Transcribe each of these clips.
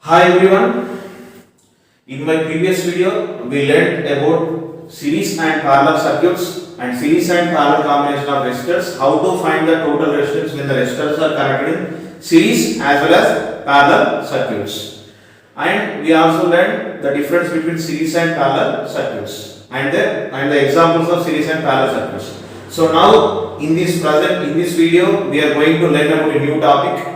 Hi everyone. In my previous video, we learned about series and parallel circuits and series and parallel combination of resistors. How to find the total resistance when the resistors are connected in series as well as parallel circuits. And we also learned the difference between series and parallel circuits and the examples of series and parallel circuits. So now in this video, we are going to learn about a new topic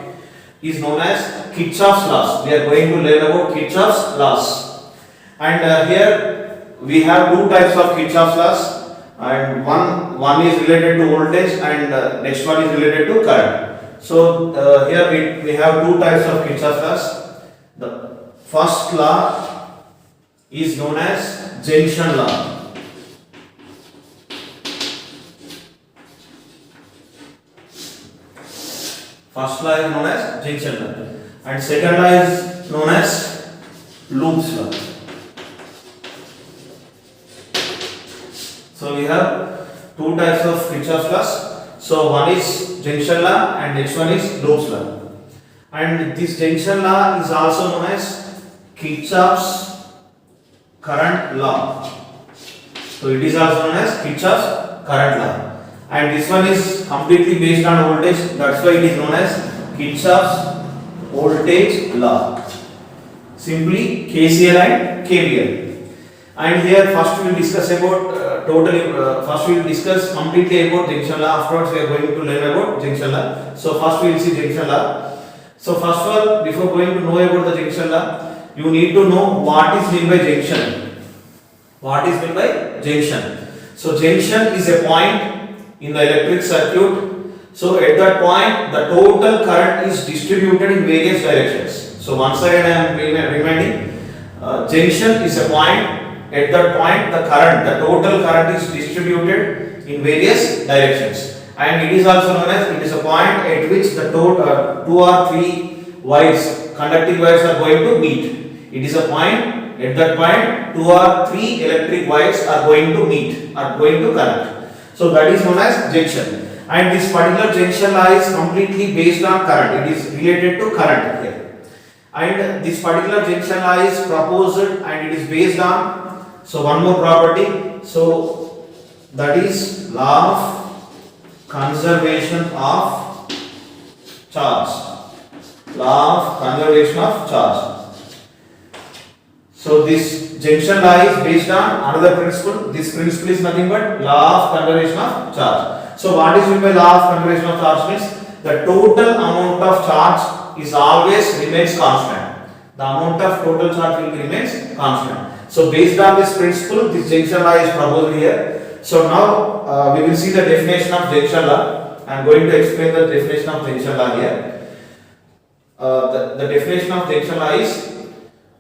is known as Kirchhoff's laws. We are going to learn about Kirchhoff's laws. And here we have two types of Kirchhoff's laws, and one is related to voltage and next one is related to current. So here we have two types of Kirchhoff's laws. The first law is known as junction law. First law is known as junction law, and second law is known as Loops law. So we have two types of Kirchhoff's laws. So one is junction law and next one is Loops law. And this junction law is also known as Kirchhoff's current law. So it is also known as Kirchhoff's current law. And this one is completely based on voltage. That's why it is known as Kirchhoff's voltage law. Simply KCL and KVL. And here first we will discuss about first we will discuss completely about junction law. Afterwards we are going to learn about junction law. So first we will see junction law. So first of all, before going to know about the junction law, you need to know what is meant by junction. What is meant by junction? So junction is a point in the electric circuit. So at that point the total current is distributed in various directions. So once again I am reminding, junction is a point. At that point the total current is distributed in various directions, and it is also known as, it is a point at which the total two or three wires, conducting wires, are going to meet. It is a point, at that point two or three electric wires are going to meet, are going to connect. So that is known as junction. And this particular junction law is completely based on current. It is related to current here. And this particular junction law is proposed and it is based on, so one more property. So that is law of conservation of charge. Law of conservation of charge. So this junction law is based on another principle. This principle is nothing but law of conservation of charge. So what is meant by law of conservation of charge means the total amount of charge is always remains constant. The amount of total charge will remains constant. So based on this principle, this junction law is proposed here. So now we will see the definition of junction law. I am going to explain the definition of junction law here. The definition of junction law is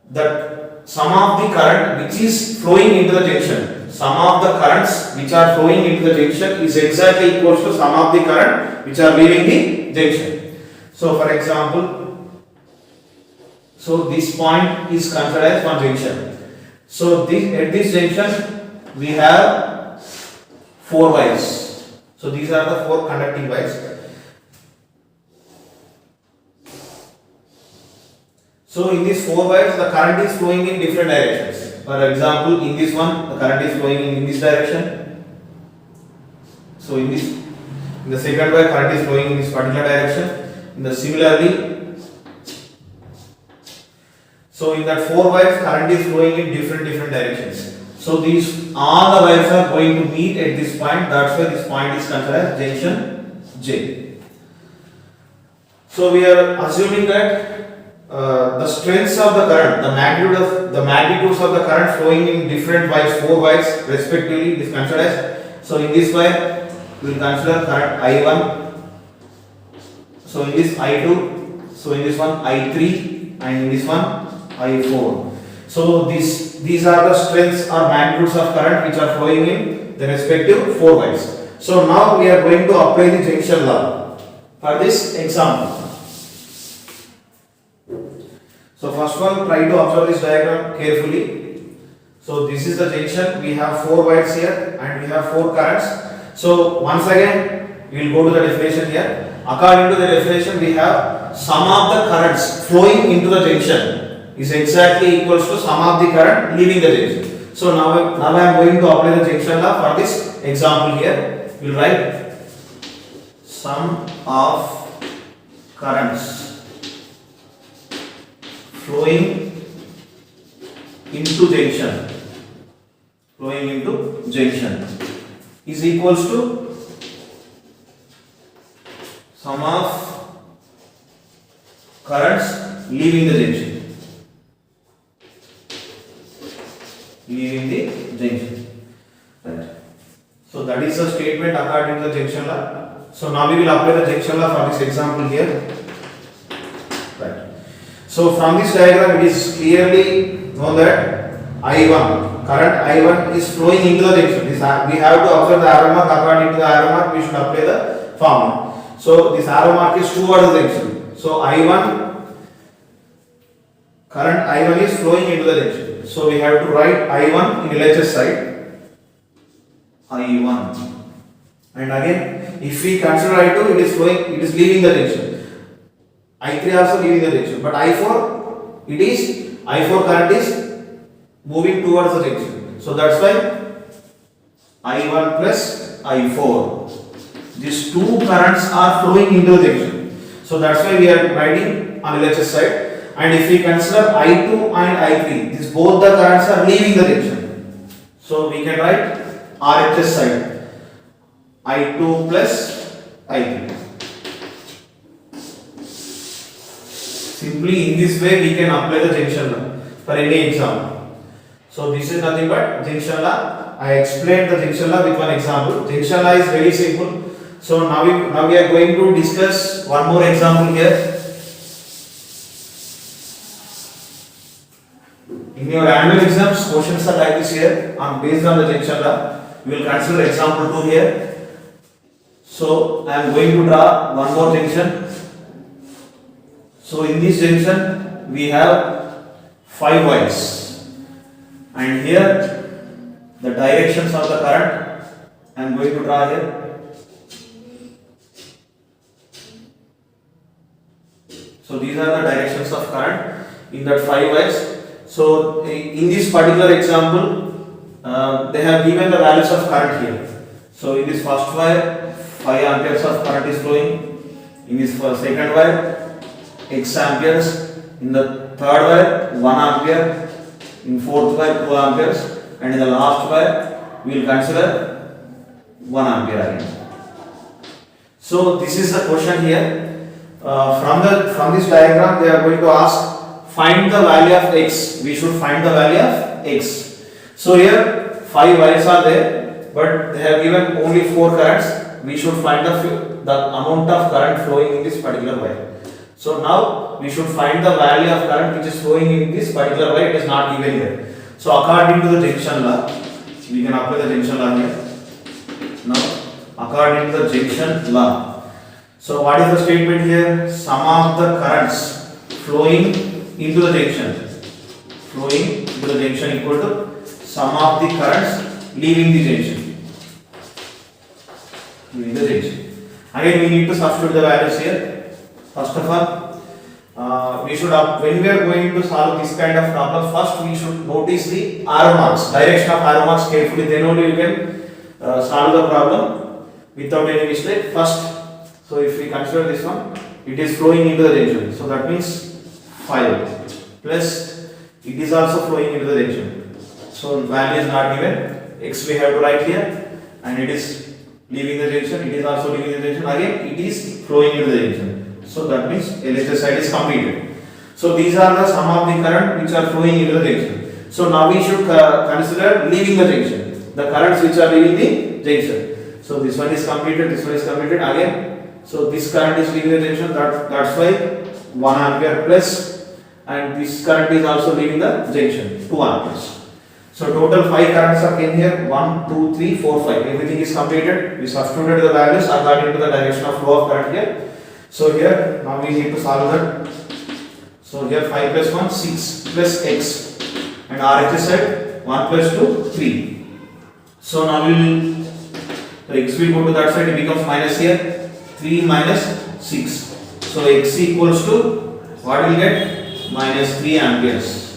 that sum of the current which is flowing into the junction, sum of the currents which are flowing into the junction is exactly equals to sum of the current which are leaving the junction. So for example, so this point is considered as one junction. So at this junction we have four wires. So these are the four conducting wires. So in these four wires the current is flowing in different directions. For example, in this one the current is flowing in this direction. So in the second wire current is flowing in this particular direction. Similarly, so in that four wires current is flowing in different directions. So these all the wires are going to meet at this point. That's why this point is considered as junction J. So we are assuming that the strengths of the current, the magnitudes of the current flowing in different wires, four wires respectively, is considered as. So in this wire we will consider current I1. So in this I2. So in this one I3, and in this one I4. So these are the strengths or magnitudes of current which are flowing in the respective four wires. So now we are going to apply the junction law for this example. So first of all, try to observe this diagram carefully. So this is the junction. We have four wires here and we have four currents. So once again we will go to the definition here. According to the definition, we have sum of the currents flowing into the junction. is exactly equals to sum of the current leaving the junction. So now I am going to apply the junction law for this example here. We will write sum of currents flowing into junction is equals to sum of currents leaving the junction. Right. So that is the statement according to the junction law. So now we will apply the junction law for this example here. Right. So from this diagram it is clearly known that I1, current I1 is flowing into the junction. We have to observe the arrow mark. According to the arrow mark we should apply the formula. So this arrow mark is towards the junction. So I1, current I1 is flowing into the junction. So we have to write I1 in LHS side. I1. And again, if we consider I2, it is flowing, it is leaving the junction. I3 also leaving the junction. But I4, I4 current is moving towards the junction. So that's why I1 plus I4. These two currents are flowing into the junction. So that's why we are writing on LHS side. And if we consider I2 and I3, these both the currents are leaving the junction. So we can write RHS side I2 plus I3. Simply in this way we can apply the junction law for any example. So this is nothing but junction law. I explained the junction law with one example. Junction law is very simple. So now we are going to discuss one more example here. In your annual exams, questions are like this here, based on the junction law. We will consider example 2 here. So I am going to draw one more junction. So in this junction we have 5 wires, and here the directions of the current I am going to draw here. So these are the directions of current in that 5 wires. So in this particular example, they have given the values of current here. So in this first wire, 5 amperes of current is flowing. In this second wire, X amperes. In the third wire, 1 ampere. In fourth wire, 2 amperes. And in the last wire, we will consider 1 ampere again. So this is the question here. From this diagram, they are going to ask, find the value of X. We should find the value of X. So here 5 wires are there, but they have given only 4 currents. We should find the amount of current flowing in this particular wire. So now we should find the value of current which is flowing in this particular wire. It is not given here. So according to the junction law, we can apply the junction law here. Now according to the junction law. So what is the statement here? Sum of the currents flowing into the junction equal to sum of the currents leaving the junction. Again we need to substitute the values here. First of all, we should when we are going to solve this kind of problem, first we should notice the arrow marks, direction of arrow marks carefully. Then only you can solve the problem without any mistake. First, so if we consider this one, it is flowing into the junction. So that means 5 plus it is also flowing into the junction. So value is not given. X we have to write here, and it is leaving the junction. It is also leaving the junction. Again it is flowing into the junction. So that means LHS side is completed. So these are the sum of the current which are flowing into the junction. So now we should consider leaving the junction, the currents which are leaving the junction. So this one is completed. This one is completed again. So this current is leaving the junction. That's why 1 ampere plus, and this current is also leaving the junction, 2 amperes. So total 5 currents are in here, 1, 2, 3, 4, 5. Everything is completed. We substituted the values according to the direction of flow of current here. So here now we need to solve that. So here 5 plus 1, 6 plus x, and RHS side 1 plus 2, 3. So now the x will go to that side, it becomes minus here, 3 minus 6. So x equals to, what we will get? minus 3 amperes.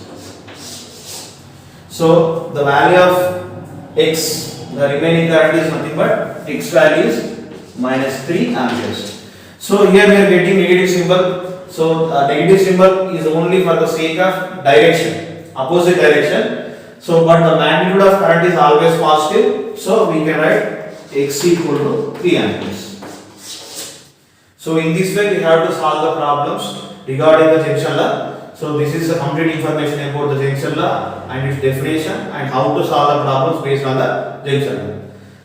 So the value of X, the remaining current is nothing but X value is minus 3 amperes. So here we are getting negative symbol. So negative symbol is only for the sake of direction, opposite direction. So but the magnitude of current is always positive. So we can write X equal to 3 amperes. So in this way we have to solve the problems regarding the junction law. So this is the complete information about the junction law and its definition and how to solve the problems based on the junction law.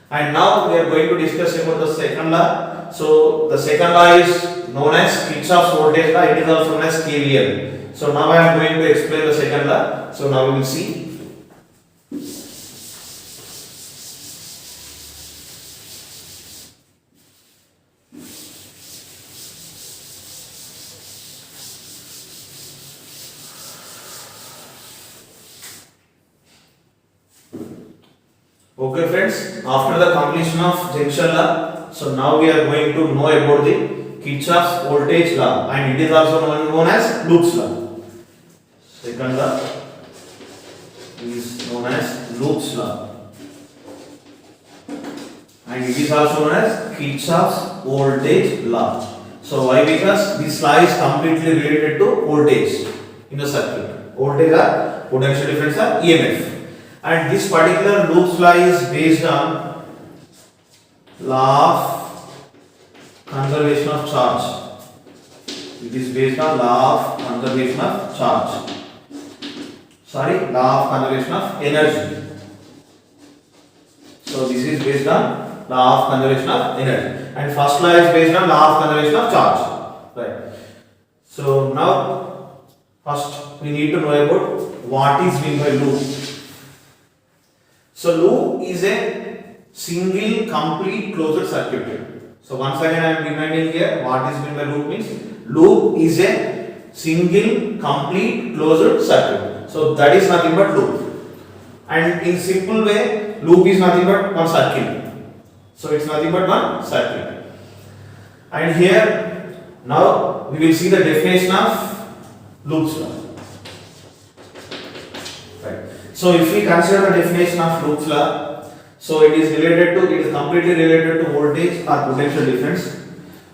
And now we are going to discuss about the second law. So the second law is known as Kirchhoff's voltage law. It is also known as KVL. So now I am going to explain the second law. So now we will see. Okay friends, after the completion of junction law, so now we are going to know about the Kirchhoff's voltage law and it is also known as Loops law. Second law is known as Loops law and it is also known as Kirchhoff's voltage law. So why? Because this law is completely related to voltage in the circuit. Voltage or potential difference or EMF. And this particular Loops law is based on law of conservation of charge. It is based on law of conservation of charge. Law of conservation of energy. So this is based on law of conservation of energy. And first law is based on law of conservation of charge. Right. So now first we need to know about what is meant by loop. So loop is a single complete closed circuit. So once again I am reminding here what is meant by loop means. Loop is a single complete closed circuit. So that is nothing but loop. And in simple way, loop is nothing but one circuit. So it's nothing but one circuit. And here now we will see the definition of Loops law. So if we consider the definition of Loops law, so it is completely related to voltage or potential difference.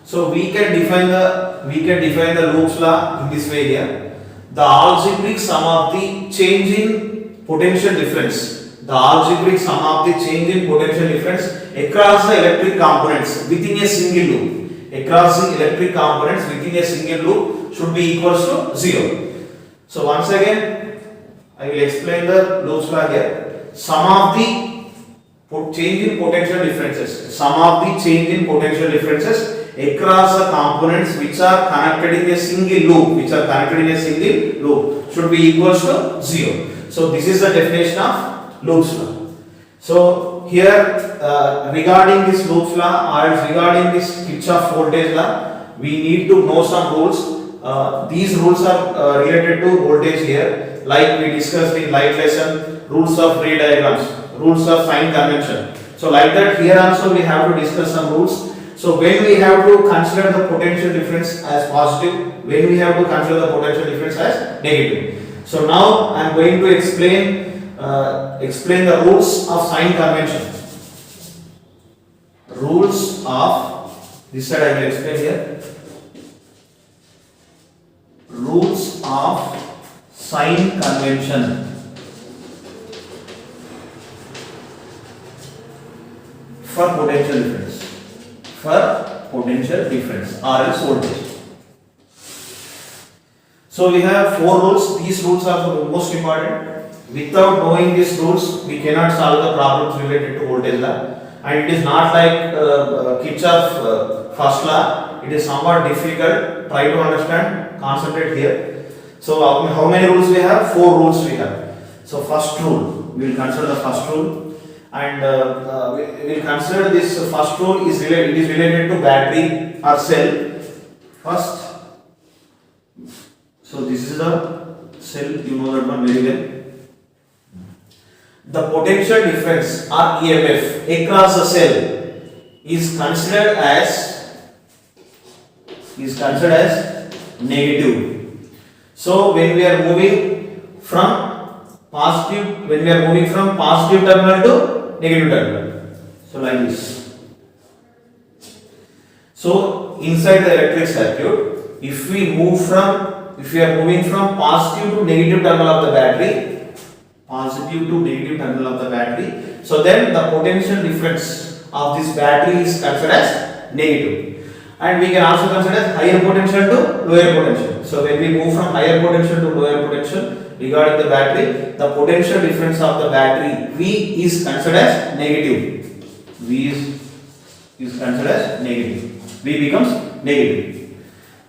So we can define the Loops law in this way here. The algebraic sum of the change in potential difference. The algebraic sum of the change in potential difference across the electric components within a single loop. Across the electric components within a single loop should be equals to 0. So once again I will explain the Loops law here. Sum of the change in potential differences. Sum of the change in potential differences across the components which are connected in a single loop. Should be equals to 0. So this is the definition of Loops law. So here regarding this Loops law or regarding this Kirchhoff voltage law, we need to know some rules. These rules are related to voltage here. Like we discussed in light lesson, rules of ray diagrams, rules of sign convention. So like that here also we have to discuss some rules. So when we have to consider the potential difference as positive, when we have to consider the potential difference as negative. So now I am going to explain the rules of sign convention. Rules of, this side I will explain here. Rules of sign convention for potential difference or else voltage. So we have 4 rules. These rules are the most important. Without knowing these rules, we cannot solve the problems related to voltage law. And it is not like Kirchhoff first law. It is somewhat difficult. Try to understand. Concentrate here. So how many rules we have? 4 rules we have. So first rule, we will consider the first rule, and we will consider this first rule is related to battery or cell. First, so this is the cell. You know that one very well. The potential difference or EMF across the cell is considered as negative. So when we are moving from positive terminal to negative terminal, so like this. So inside the electric circuit, if we are moving from positive to negative terminal of the battery, so then the potential difference of this battery is considered as negative, and we can also consider higher potential to lower potential. So when we move from higher potential to lower potential regarding the battery, the potential difference of the battery V is considered as negative. V is considered as negative. V becomes negative.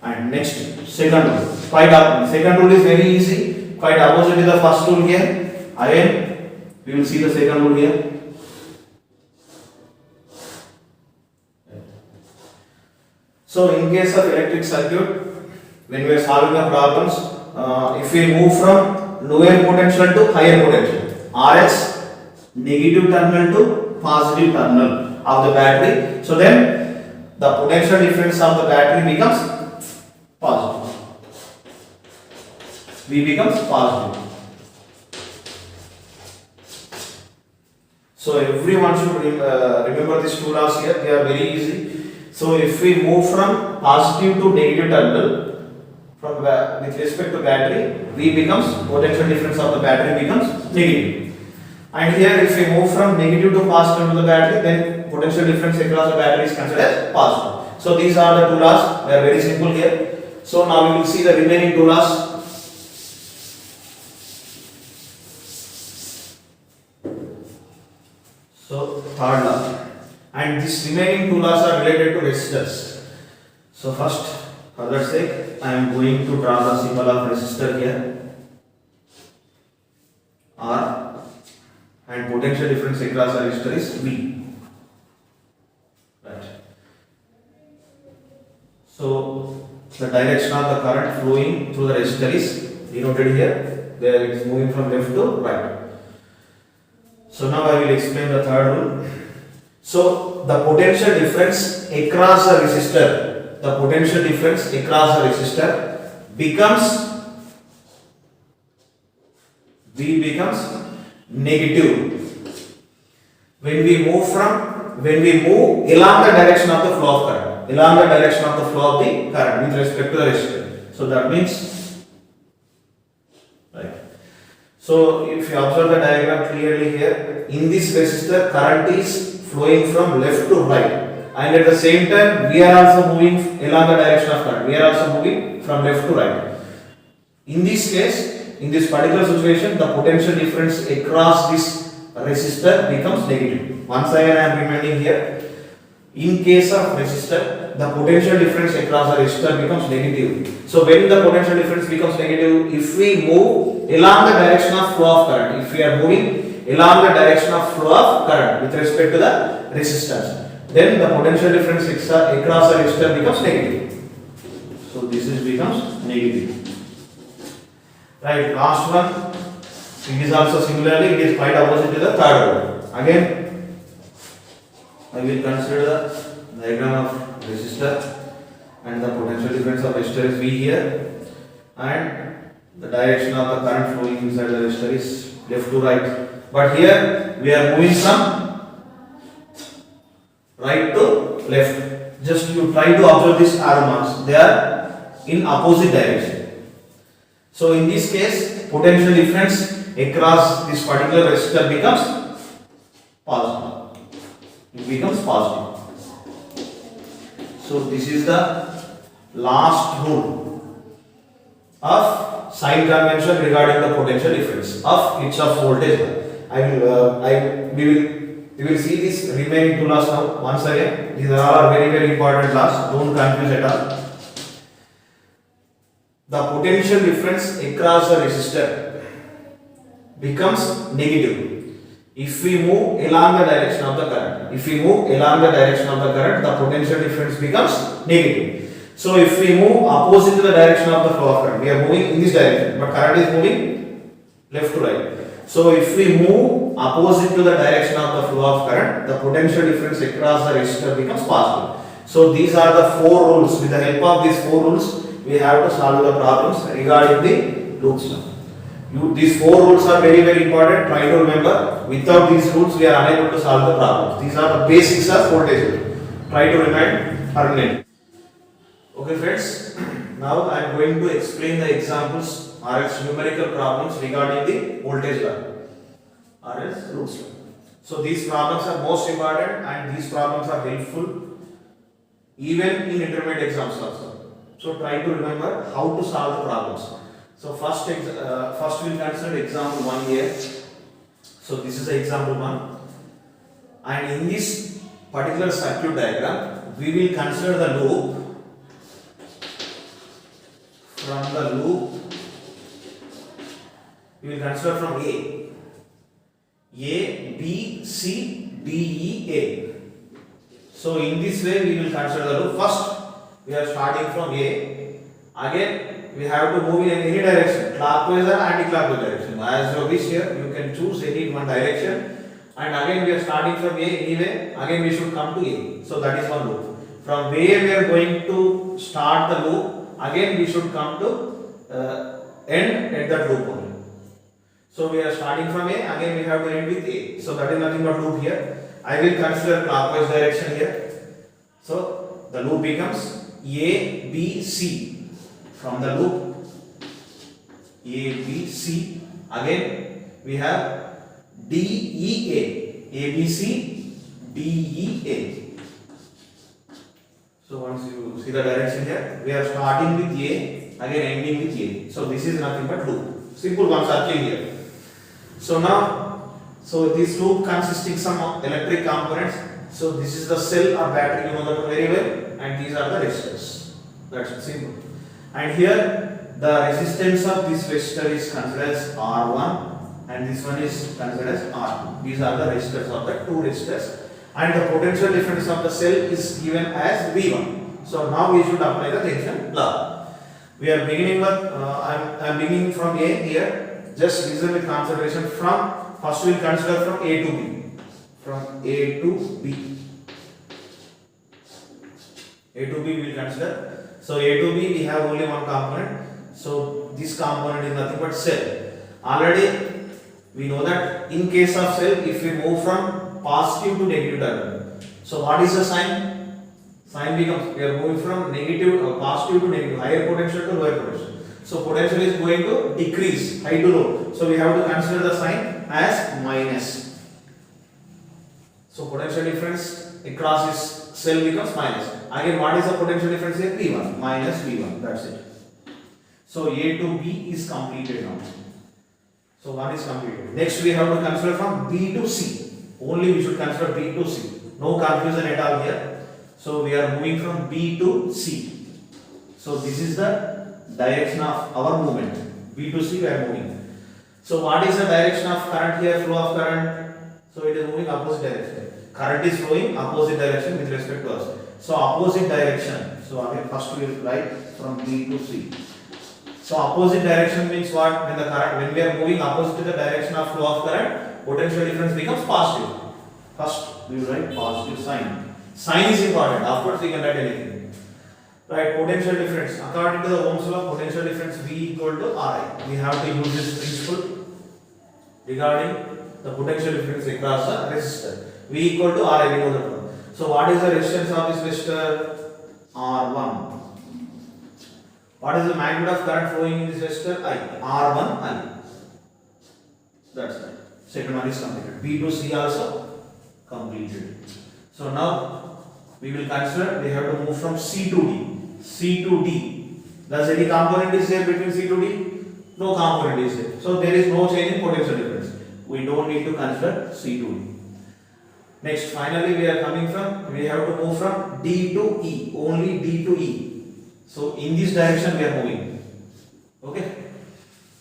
And next, second rule. Second rule is very easy. Quite opposite is the first rule here. Again, we will see the second rule here. So in case of electric circuit, when we are solving the problems, if we move from lower potential to higher potential, RS, negative terminal to positive terminal of the battery, so then the potential difference of the battery becomes positive. V becomes positive. So everyone should remember these two laws here. They are very easy. So if we move from positive to negative terminal with respect to battery, V becomes potential difference of the battery becomes negative. And here if we move from negative to positive to the battery, then potential difference across the battery is considered as positive. So these are the two laws. They are very simple here. So now we will see the remaining two laws. So third law, and these remaining two laws are related to resistors. So first, for that sake, I am going to draw the symbol of resistor here, R, and potential difference across the resistor is V. Right. So the direction of the current flowing through the resistor is denoted here. There it is moving from left to right. So now I will explain the third rule. So the potential difference across the resistor, becomes negative when we move along the direction of the flow of current, with respect to the resistor. So that means, right. So if you observe the diagram clearly here, in this resistor current is flowing from left to right, and at the same time we are also moving along the direction of current. We are also moving from left to right. In this case, in this particular situation, the potential difference across this resistor becomes negative. Once again I am reminding here, in case of resistor, the potential difference across the resistor becomes negative. So when the potential difference becomes negative, if we move along the direction of flow of current, if we are moving along the direction of flow of current with respect to the resistance, then the potential difference across the resistor becomes negative. So this becomes negative. Right, last one, it is also similarly, it is quite opposite to the third one. Again, I will consider the diagram of resistor, and the potential difference of resistor is V here, and the direction of the current flowing inside the resistor is left to right. But here we are moving from right to left. Just you try to observe these arrow marks, they are in opposite direction. So in this case, potential difference across this particular resistor becomes positive. It becomes positive. So this is the last rule of sign convention regarding the potential difference of Kirchhoff's voltage law. We will see these remaining two laws now once again. These are all very, very important laws. Don't confuse at all. The potential difference across the resistor becomes negative if we move along the direction of the current. The potential difference becomes negative. So if we move opposite to the direction of the flow of current, we are moving in this direction, but current is moving left to right. So if we move opposite to the direction of the flow of current, the potential difference across the resistor becomes positive. So these are the four rules. With the help of these four rules, we have to solve the problems regarding the loops law. These four rules are very very important. Try to remember. Without these rules, we are unable to solve the problems. These are the basics of voltage law. Try to remind permanently. Okay, friends. Now I am going to explain the examples or its numerical problems regarding the voltage law or its loops law. So these problems are most important and these problems are helpful even in intermediate exams also. So try to remember how to solve the problems. So first we'll consider example 1 here. So this is the example 1, and in this particular circuit diagram we will consider the loop. From the loop we will consider from A, B, C, D, E, A. So in this way we will consider the loop. First we are starting from A. Again we have to move in any direction, clockwise or anti-clockwise direction. As you wish here, you can choose any one direction. And again we are starting from A anyway. Again we should come to A. So that is one loop. From where we are going to start the loop, again we should come to end at that loop only. So we are starting from A, again we have to end with A. So that is nothing but loop here. I will consider clockwise direction here. So the loop becomes A, B, C. From the loop A, B, C, again we have D, E, A, B, C, D, E, A. So once you see the direction here, we are starting with A, again ending with A. So this is nothing but loop. Simple one circle here. So now, this loop consisting some electric components. So this is the cell or battery, you know that very well, and these are the resistors. That's it, simple. And here the resistance of this resistor is considered as R1 and this one is considered as R2. These are the resistors of the two resistors, and the potential difference of the cell is given as V1. So now we should apply the junction law. We are beginning with I am beginning from A here. Just listen with concentration. From first we will consider from A to B. From A to B. A to B we will consider. So A to B we have only one component. So this component is nothing but cell. Already we know that in case of cell, if we move from positive to negative terminal, so what is the sign? Sign becomes, we are moving from negative or positive to negative, higher potential to lower potential. So potential is going to decrease, high to low. So we have to consider the sign as minus. So potential difference across this cell becomes minus. Again, what is the potential difference here? V1 minus V1. That's it. So A to B is completed now. So one is completed. Next we have to consider from B to C. Only we should consider B to C. No confusion at all here. So we are moving from B to C. So this is the direction of our movement. B to C we are moving. So what is the direction of current here? Flow of current. So it is moving opposite direction. Current is flowing opposite direction with respect to us. So opposite direction. So again first we will write from B to C. So opposite direction means what? When we are moving opposite to the direction of flow of current, potential difference becomes positive. First we will write positive sign. Sign is important. Afterwards we can write anything. Right, potential difference. According to the Ohm's law, potential difference V equal to Ri. We have to use this principle regarding the potential difference across the resistor. V equal to Ri, we know that one. So what is the resistance of this resistor? R1. What is the magnitude of current flowing in this resistor? I. R1 I. That's right. Second one is completed. B to C also completed. So now we will consider, we have to move from C to D. C to D. Does any component is there between C to D? No component is there. So there is no change in potential difference. We don't need to consider C to D. Next, finally we are coming from, we have to move from D to E. Only D to E. So in this direction we are moving. Okay.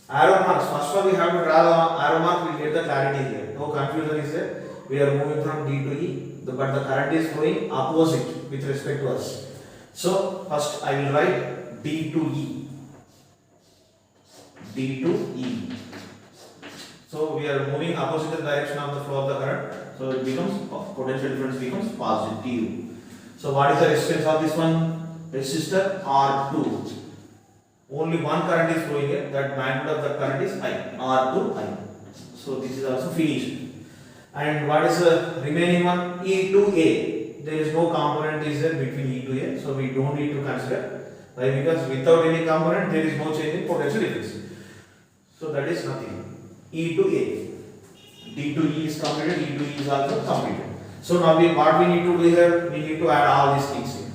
Arrow marks. First of all we have to draw the arrow mark. We get the clarity here. No confusion is there. We are moving from D to E, but the current is flowing opposite with respect to us. So first I will write D to E. D to E. So we are moving opposite the direction of the flow of the current. So it becomes, potential difference becomes positive. So what is the resistance of this one? Resistor R2. only one current is flowing here, that magnitude of the current is I, R to I. So this is also finished. And what is the remaining one? E to A. There is no component is there between E to A, so we don't need to consider. Why? Because without any component there is no change in potential difference. So that is nothing. E to A. D to E is completed, E to E is also completed. So now what we need to do here, we need to add all these things here.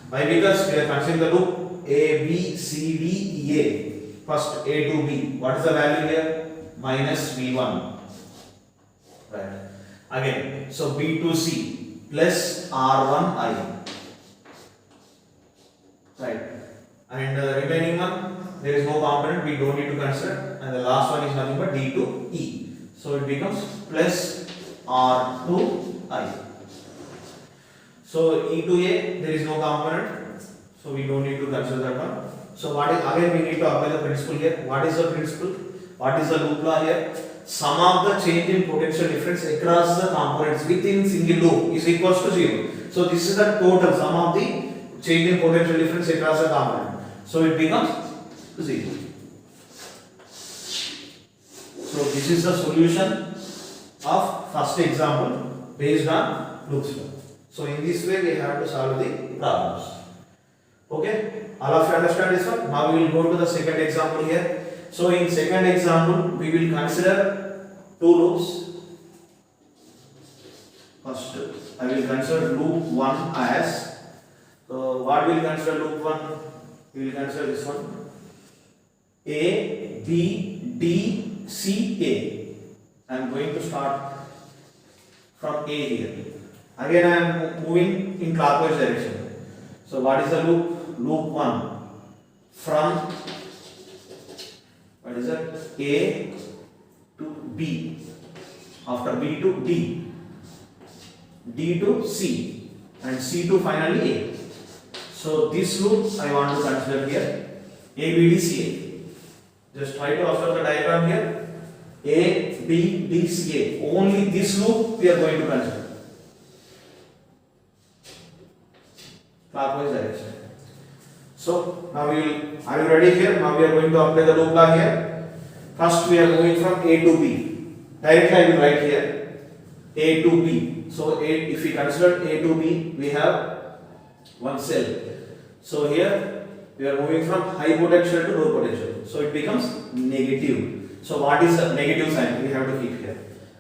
Why? Because we are considering the loop A, B, C, D, E, A. First A to B. What is the value here? Minus V1. Right. Again, so B to C plus R1I. Right. And the remaining one, there is no component, we don't need to consider. And the last one is nothing but D to E. So it becomes plus R to I. So E to A, there is no component, so we don't need to consider that one. So what is, again we need to apply the principle here. What is the principle? What is the loop law here? Sum of the change in potential difference across the components within single loop is equals to 0. So this is the total sum of the change in potential difference across the component. So it becomes 0. So this is the solution of first example based on Loops law. So in this way we have to solve the problems. Okay, all of you understand this one? Now we will go to the second example here. So in second example we will consider two loops. First I will consider loop 1 as, so what we will consider loop 1? We will consider this one, A, B, D, C, A. I am going to start from A here. Again I am moving in clockwise direction. So what is the loop? Loop 1 from, what is that? A to B, after B to D, D to C, and C to finally A. So this loop I want to consider here, A, B, D, C, A. Just try to observe the diagram here. A, B, D, C, A. Only this loop we are going to consider. Clockwise direction. So now we will, are you ready here? Now we are going to apply the loop law here. First we are moving from A to B. Directly I will write here A to B. So if we consider A to B, we have one cell. So here we are moving from high potential to low potential. So it becomes negative. So what is the negative sign? We have to keep here.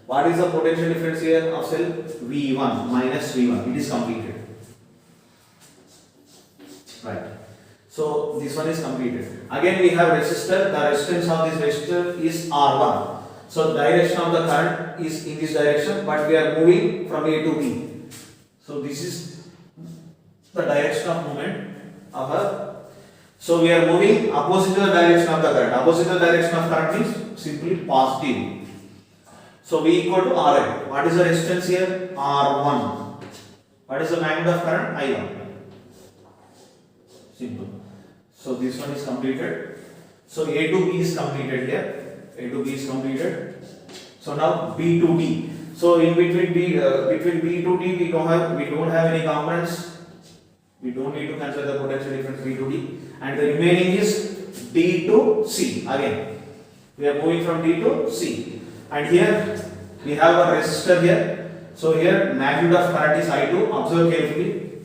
What is the potential difference here of cell? V1 minus V1. It is completed. Right. So this one is completed. Again we have resistor. The resistance of this resistor is R1. So direction of the current is in this direction, but we are moving from A to B. So this is the direction of movement of a. So we are moving opposite to the direction of the current. Opposite to the direction of current means simply positive. So V equal to Rn. What is the resistance here? R1. What is the magnitude of current? I1. Simple. So this one is completed. So A to B is completed here. A to B is completed. So now B to D. So in between B to D we don't have any components. We don't need to consider the potential difference B to D. And the remaining is D to C. Again we are moving from D to C. And here we have a resistor here. So here magnitude of current is I2. Observe carefully.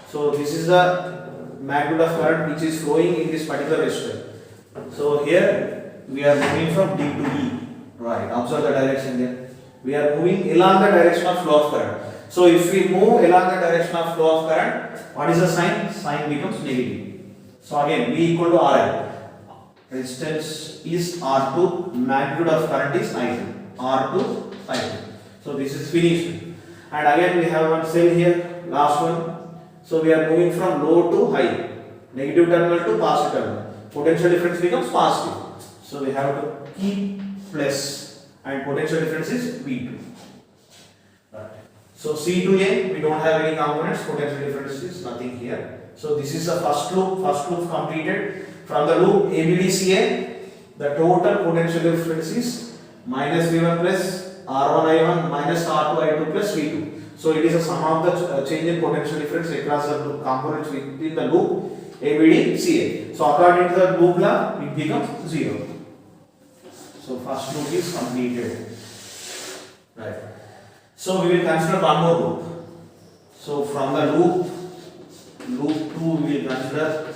So this is the magnitude of current which is flowing in this particular resistor. So here we are moving from D to E. Right. Observe the direction there. We are moving along the direction of flow of current. So if we move along the direction of flow of current, what is the sign? Sign becomes negative. So again V equal to Ri. Resistance is R2. Magnitude of current is I2. R2 I2. So this is finished. And again we have one cell here. Last one. So we are moving from low to high, negative terminal to positive terminal. Potential difference becomes positive. So we have to keep plus, and potential difference is V2. Right. So C to A, we don't have any components, potential difference is nothing here. So this is the first loop completed. From the loop ABDCA, the total potential difference is minus V1 plus R1I1 minus R2I2 plus V2. So it is a sum of the change in potential difference across the components within the loop ABD CA. So according to the loop law, it becomes 0. So first loop is completed. Right. So we will consider one more loop. So from the loop 2 we will consider,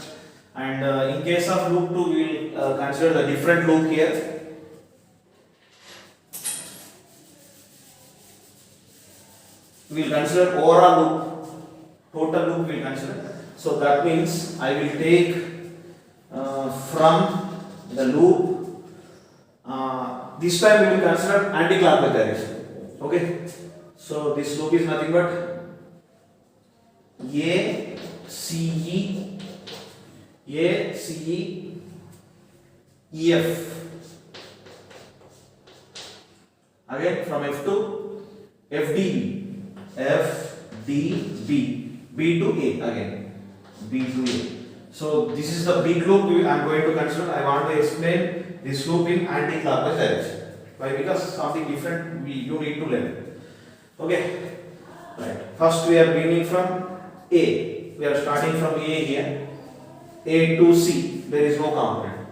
and in case of loop 2 we will consider the different loop here. We will consider overall loop, total loop we will consider. So that means I will take from the loop, this time we will consider anti-clockwise direction. Okay, so this loop is nothing but A, C, E, F. Again from F to F, D, B. F, D, B. B to A again. B to A. So this is the big loop I am going to consider. I want to explain this loop in anti-clockwise direction. Why? Because something different you need to learn. Okay. Right. First we are beginning from A. We are starting from A here. A to C. There is no component.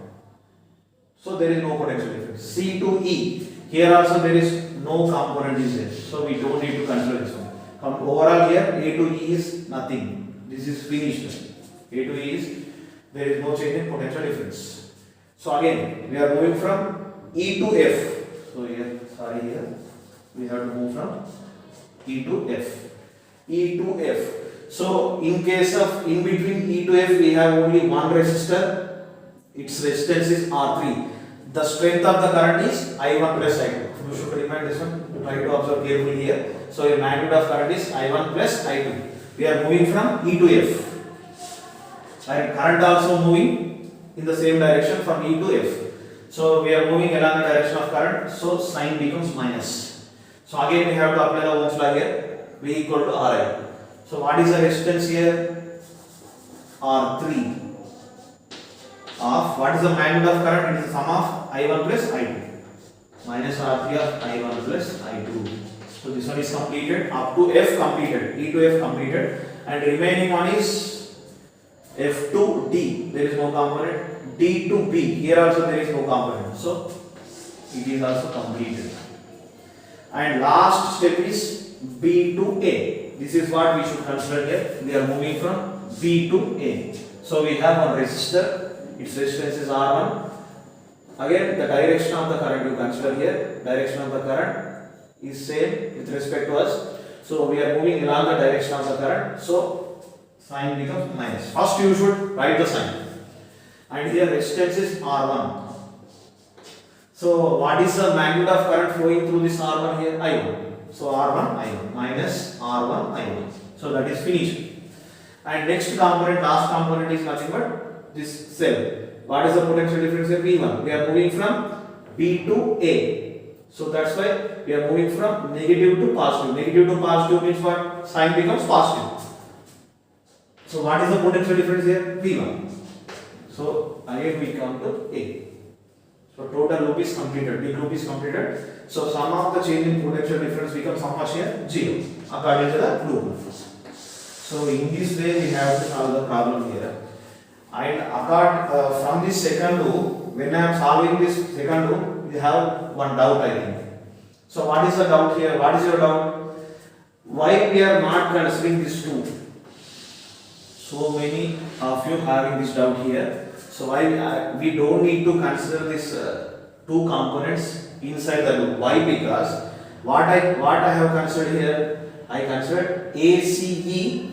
So there is no potential difference. C to E. Here also there is no component is there. So we don't need to consider this one. From overall here A to E is nothing. This is finished. A to E is, there is no change in potential difference. So again we are moving from E to F. So here we have to move from E to F. E to F. So in case of in between E to F we have only one resistor. Its resistance is R3. The strength of the current is I1 plus I2. You should remember this one. Try to observe carefully here. So your magnitude of current is I1 plus I2. We are moving from E to F. And current also moving in the same direction from E to F. So we are moving along the direction of current. So sign becomes minus. So again we have to apply the Ohm's law here. V equal to Ri. So what is the resistance here? R3. Of what is the magnitude of current? It is the sum of I1 plus I2. Minus R3 of I1 plus I2. So this one is completed. Up to F completed. E to F completed. And remaining one is F to D. There is no component. D to B. Here also there is no component. So it is also completed. And last step is B to A. This is what we should consider here. We are moving from B to A. So we have one resistor. Its resistance is R1. Again the direction of the current you consider here. Direction of the current is same with respect to us. So we are moving along the direction of the current. So sign becomes minus. First you should write the sign. And here resistance is R1. So what is the magnitude of current flowing through this R1 here? I1. So R1 I1 minus R1 I1. So that is finished. And next component, last component is nothing but this cell. What is the potential difference here? V1. We are moving from B to A. So that's why we are moving from negative to positive. Negative to positive means what? Sign becomes positive. So what is the potential difference here? V1. So again we come to A. So total loop is completed. Big loop is completed. So sum of the change in potential difference becomes how much here? 0 according to the loop. So in this way we have to solve the problem here. And from this second loop, when I am solving this second loop, we have one doubt I think. So what is the doubt here? What is your doubt? Why we are not considering this 2? So many of you having this doubt here. So why we don't need to consider this 2 components inside the loop. Why? Because what I have considered here, I considered ACE,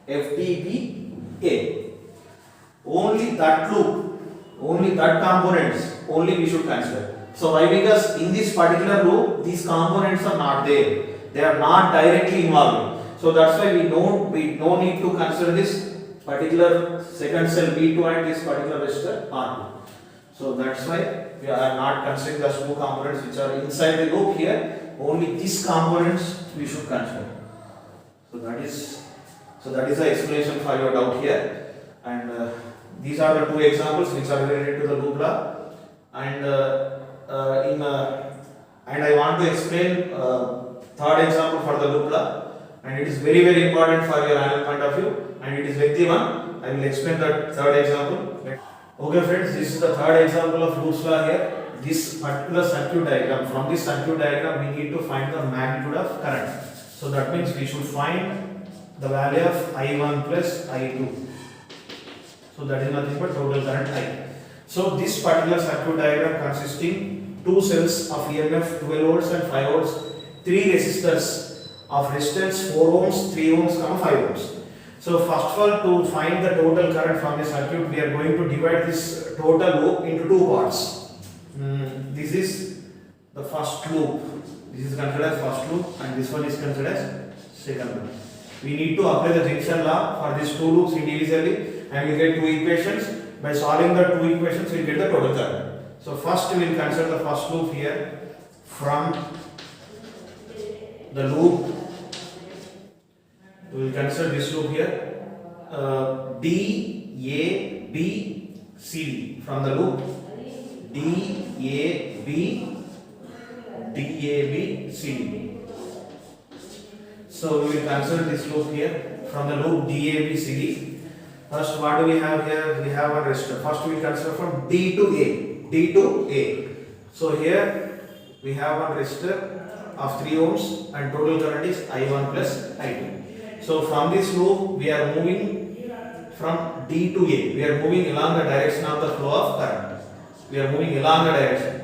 FDB, A. Only that loop, only that components, only we should consider. So why? Because in this particular loop, these components are not there. They are not directly involved. So that's why we don't need to consider this particular second cell B2 and this particular resistor R2. So that's why we are not considering those 2 components which are inside the loop here. Only these components we should consider. So that is the explanation for your doubt here. And these are the 2 examples which are related to the loop law. And and I want to explain third example for the loop law. And it is very important for your annual point of view. And it is lengthy one. I will explain the third example. Okay friends, this is the third example of Loops law here. This particular circuit diagram, from this circuit diagram we need to find the magnitude of current. So that means we should find the value of I1 plus I2. So that is nothing but total current I. So this particular circuit diagram consisting two cells of EMF 12 volts and 5 volts, three resistors of resistance 4 ohms, 3 ohms, 5 ohms. So first of all, to find the total current from the circuit, we are going to divide this total loop into two parts. This is the first loop. This is considered as first loop, and this one is considered as second loop. We need to apply the junction law for these two loops individually, and we get two equations. By solving the two equations, we get the total current. So first we will consider the first loop here. From the loop, we will consider this loop here, D A B C D. From the loop D A B C D. So we will consider this loop here from the loop D A B C D. First, what do we have here? We have a resistor. First, we will consider from D to A. D to A. So here we have one resistor of 3 ohms and total current is I1 plus I2. So from this loop, we are moving from D to A. We are moving along the direction of the flow of current. We are moving along the direction.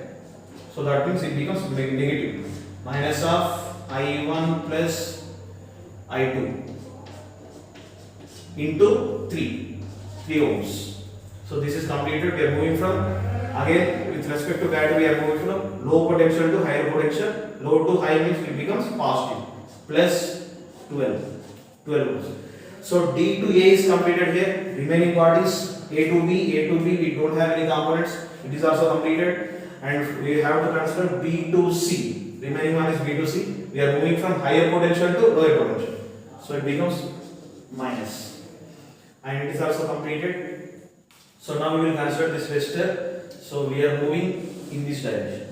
So that means it becomes negative. Minus of I1 plus I2 into 3 ohms. So this is completed. We are moving from, again with respect to that, we are moving from low potential to higher potential. Low to high means it becomes positive. Plus 12 ohms. So D to A is completed here. Remaining part is A to B. We don't have any components. It is also completed. And we have to consider B to C. Remaining one is B to C. We are moving from higher potential to lower potential. So it becomes minus. And it is also completed. So now we will consider this resistor. So we are moving in this direction.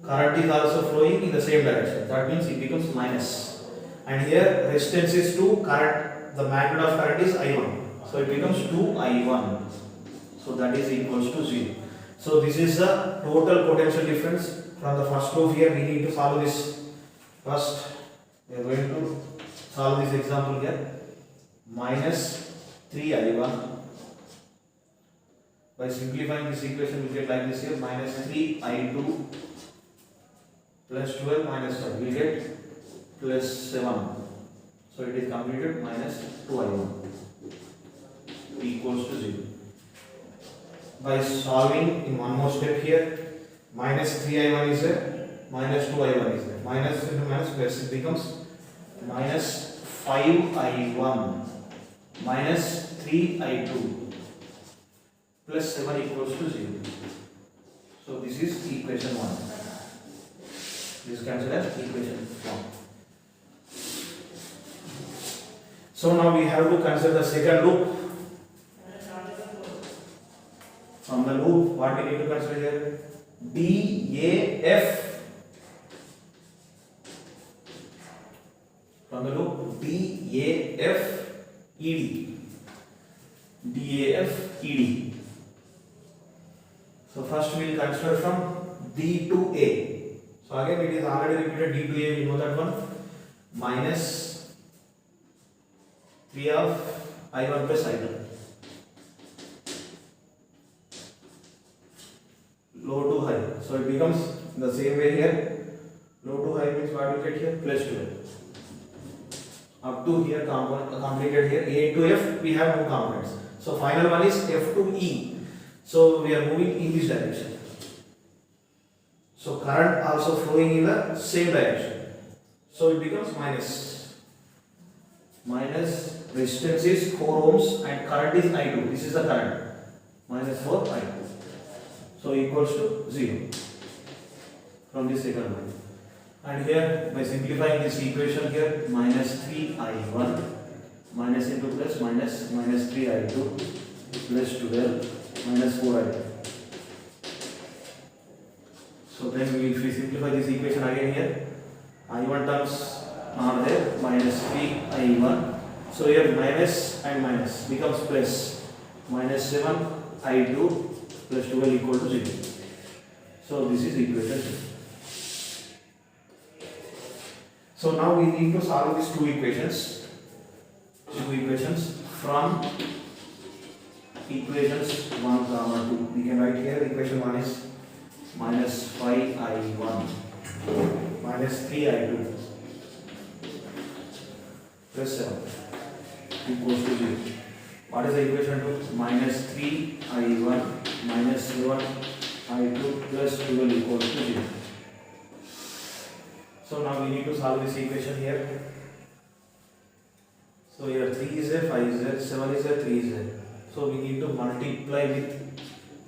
Current is also flowing in the same direction. That means it becomes minus. And here resistance is 2, current, the magnitude of current is I1. So it becomes 2I1. So that is equals to 0. So this is the total potential difference from the first loop. Here we need to solve this. First we are going to solve this example here. Minus 3I1. By simplifying this equation, we get like this here. Minus 3I2 plus 12 minus 5. We get plus 7. So it is completed. Minus 2I1 equals to 0. By solving in one more step here, minus 3I1 is there, minus 2I1 is there. Minus into minus plus, it becomes minus 5I1 minus 3I2 plus 7 equals to 0. So this is equation 1. This is considered as equation 1. So now we have to consider the second loop. From the loop, what we need to consider here? DAF. From the loop, DAF ED. DAF ED. So first we will consider from D to A. So again it is already repeated. D to A, we know that one. Minus 3 of I1 plus I2. Low to high. So it becomes the same way here. Low to high means what we get here? Plus 12. Up to here completed here. A to F we have no components. So final one is F to E. So we are moving in this direction. So current also flowing in the same direction. So it becomes minus. Minus resistance is 4 ohms and current is I2. This is the current. Minus 4 I2. So equals to 0 from this second one. And here by simplifying this equation here, minus 3I1 minus into plus minus 3I2 plus 12 minus 4I2. So then if we simplify this equation again here, I1 terms are there, minus 3I1. So here minus and minus becomes plus. Minus 7 I2 plus 12 equal to 0. So this is equation 2. So now we need to solve these two equations. From equations 1, 2. We can write here equation 1 is minus 5I1 minus 3I2 plus 7 equals to 0. What is the equation 2? Minus 3I1 minus 7I2 plus 12 equals to 0. So now we need to solve this equation here. So here 3 is there, 5 is there, 7 is there, 3 is there. So we need to multiply with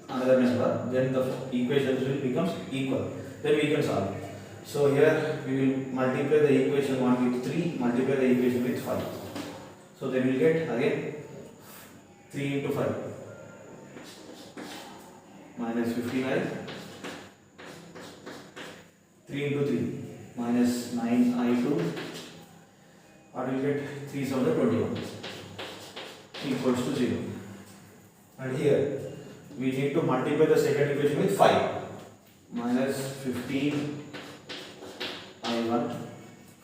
another number, then the equations will become equal. Then we can solve. So here we will multiply the equation 1 with 3, multiply the equation with 5. So then we will get again 3 into 5 minus 59, 3 into 3 minus 9I2. What will get? 3 7 21 equals to 0. And here we need to multiply the second equation with 5 minus 15I1,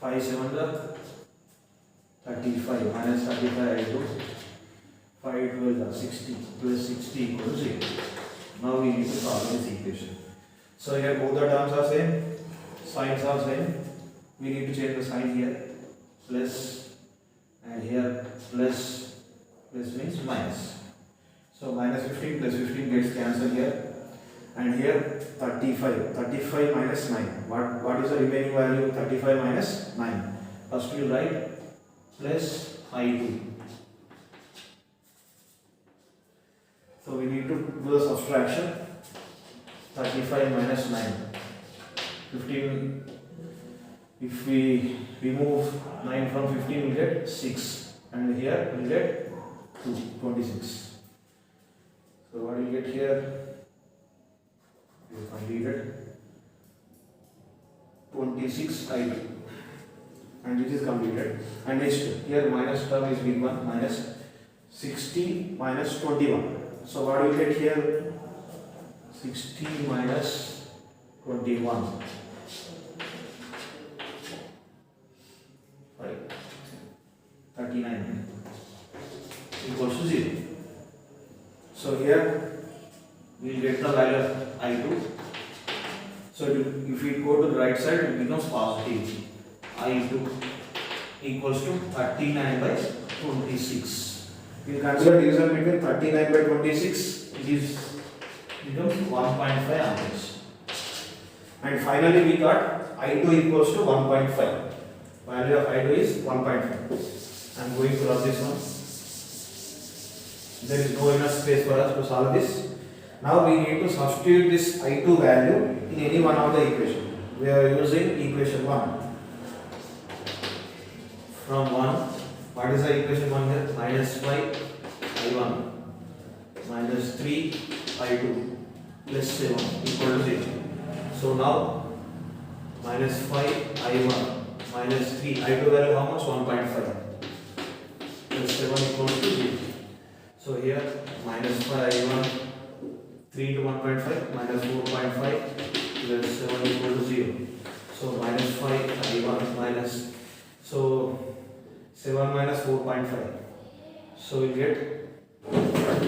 5 7 35 minus 35I2, 5 12 60 plus 60 equals to 0. Now we need to solve this equation. So here both the terms are same, signs are same. We need to change the sign here, plus, and here plus means minus. So minus 15 plus 15 gets cancelled here, and here 35 minus 9. What is the remaining value? 35 minus 9. First we will write plus I2. So we need to do the subtraction. 35 minus 9. 15. If we remove 9 from 15, we get 6, and here we get 26. So what do you get here? You completed 26I2, and this is completed. And next here minus term is big one, minus 60 minus 21. So what do you get here? 60 minus 21. 39 equals to 0. So here we will get the value of I2. So if we go to the right side, it becomes positive. I2 equals to 39 by 26. We will consider division between 39 by 26. It becomes 1.5 amperes. And finally we got I2 equals to 1.5. Value of I2 is 1.5. I am going to rub this one. There is no enough space for us to solve this. Now we need to substitute this I2 value in any one of the equation. We are using equation 1. From 1, what is the equation 1 here? Minus 5 I1 minus 3 I2 plus 7 equal to 0. So now minus 5 I1 minus 3 I2 value how much? 1.5 plus 7 equals to 0. So here minus 5 I1 3 into 1.5 minus 4.5 plus 7 equal to 0. So minus 5 I1 minus, so 7 minus 4.5. So we get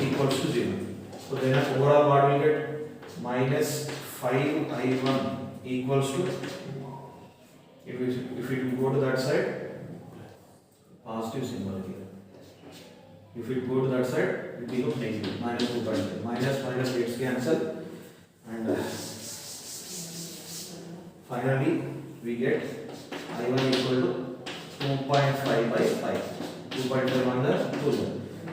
equals to 0. So then overall what we get? Minus 5 I1 equals to, if we go to that side, positive symbol here. If we go to that side, it becomes negative, minus 2.5. Minus gets cancelled, and finally we get I1 equal to 2.5 by 5. 2.5 on the 2.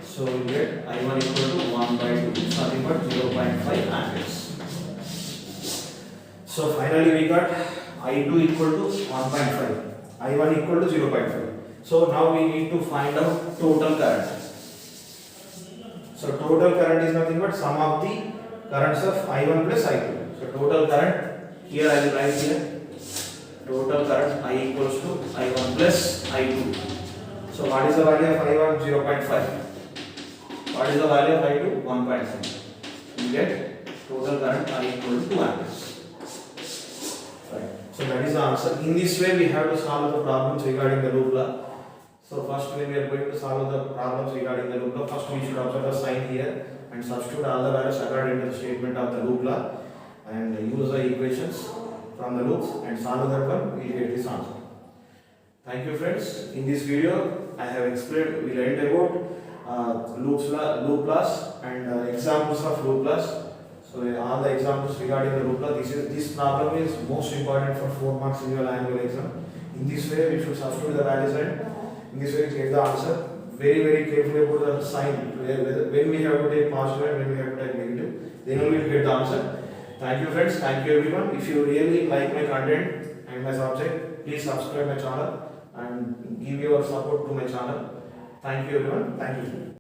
So we get I1 equal to 1 by 2. It's nothing but 0.5 amperes. So finally we got I2 equal to 1.5. I1 equal to 0.5. So now we need to find out total current. So total current is nothing but sum of the currents of I1 plus I2. So total current, here I will write here, total current I equals to I1 plus I2. So what is the value of I1? 0.5. What is the value of I2? 1.7. You get total current I equal to 2 amperes. Right. So that is the answer. In this way, we have to solve the problems regarding the loop law. So first, when we are going to solve the problems regarding the loop law, first we should observe the sign here and substitute all the values according to the statement of the loop law and use the equations from the loops and solve that one. We will get this answer. Thank you, friends. In this video, I have explained. We learned about loop laws and examples of loop laws. So all the examples regarding the loop law. This problem is most important for 4 marks in your annual exam. In this way, we should substitute the values and in this way get the answer. Very carefully about the sign. When we have to take positive and when we have to take negative, then only we get the answer. Thank you, friends. Thank you, everyone. If you really like my content and my subject, please subscribe my channel and give your support to my channel. Thank you, everyone. Thank you.